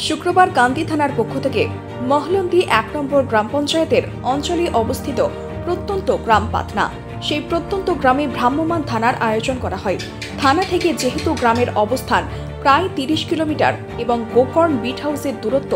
শুক্রবার কান্দি থানার পক্ষ থেকে মহলন্দি ১ নম্বর গ্রাম পঞ্চায়েতের অঞ্চলে অবস্থিত প্রত্যন্ত গ্রাম পাতনা সেই প্রত্যন্ত গ্রামে ভ্রাম্যমাণ থানার আয়োজন করা হয়। থানা থেকে যেহেতু গ্রামের অবস্থান প্রায় ৩০ কিলোমিটার এবং গোকর্ণ বিট হাউসের দূরত্ব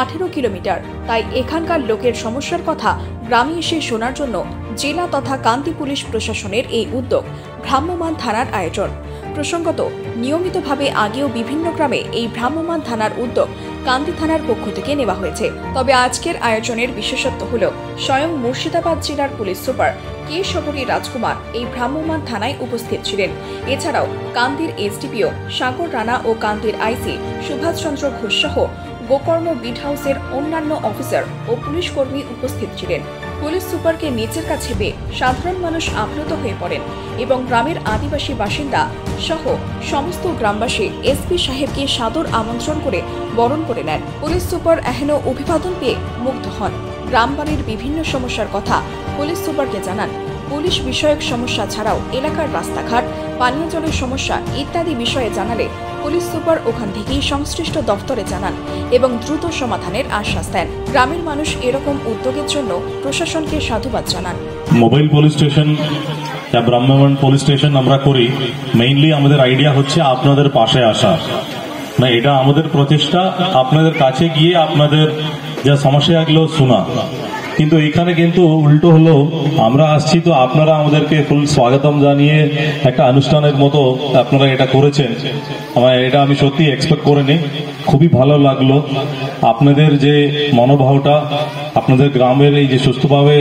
১৮ কিলোমিটার, তাই এখানকার লোকের সমস্যার কথা গ্রামে এসে শোনার জন্য জেলা তথা কান্দি পুলিশ প্রশাসনের এই উদ্যোগ ভ্রাম্যমাণ থানার আয়োজন। প্রসঙ্গত, নিয়মিতভাবে আগেও বিভিন্ন গ্রামে এই ভ্রাম্যমাণ থানার উদ্যোগ কান্দি থানার পক্ষ থেকে নেওয়া হয়েছে। তবে আজকের আয়োজনের বিশেষত্ব হল স্বয়ং মুর্শিদাবাদ জেলার পুলিশ সুপার কে শবরী রাজকুমার এই ভ্রাম্যমাণ থানায় উপস্থিত ছিলেন। এছাড়াও কান্দির এসডিপিও সাগর রানা ও কান্দির আইসি সুভাষচন্দ্র ঘোষ সহ গোকর্ণ বিট হাউসের অন্যান্য অফিসার ও পুলিশ কর্মী উপস্থিত ছিলেন। পুলিশ সুপারকে নিচের কাছে পেয়ে সাধারণ মানুষ আপ্লুত হয়ে পড়েন এবং গ্রামের আদিবাসী বাসিন্দা সহ সমস্ত গ্রামবাসী এসপি সাহেবকে সাদর আমন্ত্রণ করে বরণ করে নেন। পুলিশ সুপার এহেন অভিবাদন পেয়ে মুগ্ধ হন। গ্রামবাড়ির বিভিন্ন সমস্যার কথা পুলিশ সুপারকে জানান। পুলিশ বিষয়ক সমস্যা ছাড়াও এলাকার রাস্তাঘাট, পানীয় জলের সমস্যা ইত্যাদি বিষয়ে জানালে পুলিশ সুপার ওখান থেকেই সংশ্লিষ্ট দফতরে জানান এবং দ্রুত সমাধানের আশ্বাস দেন। গ্রামের মানুষ এরকম উদ্যোগের জন্য প্রশাসনকে সাধুবাদ জানান। মোবাইল পুলিশ স্টেশন বা ভ্রাম্যমাণ পুলিশ স্টেশন আমরা করি, মেইনলি আমাদের আইডিয়া হচ্ছে আপনাদের পাশে আসা। না, এটা আমাদের প্রচেষ্টা, আপনাদের কাছে গিয়ে আপনাদের যা সমস্যাগুলো শোনা। কিন্তু এখানে কিন্তু উল্টো হলো, আমরা আসছি তো আপনারা আমাদেরকে ফুল স্বাগতম জানিয়ে একটা অনুষ্ঠানের মতো আপনারা এটা করেছেন। এটা আমি সত্যি এক্সপেক্ট করিনি, খুবই ভালো লাগলো। আপনাদের যে মনোভাবটা, আপনাদের গ্রামের এই যে সুস্থভাবে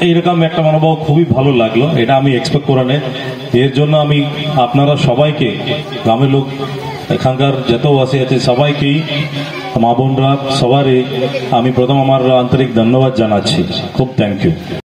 এইরকম একটা মনোভাব খুবই ভালো লাগলো, এটা আমি এক্সপেক্ট করিনি। এর জন্য আমি আপনারা সবাইকে, গ্রামের লোক এখানকার যত বাসী আছে সবাইকেই, মা বোনরা সবারই আমি প্রথম আমার আন্তরিক ধন্যবাদ জানাচ্ছি। খুব থ্যাংক ইউ।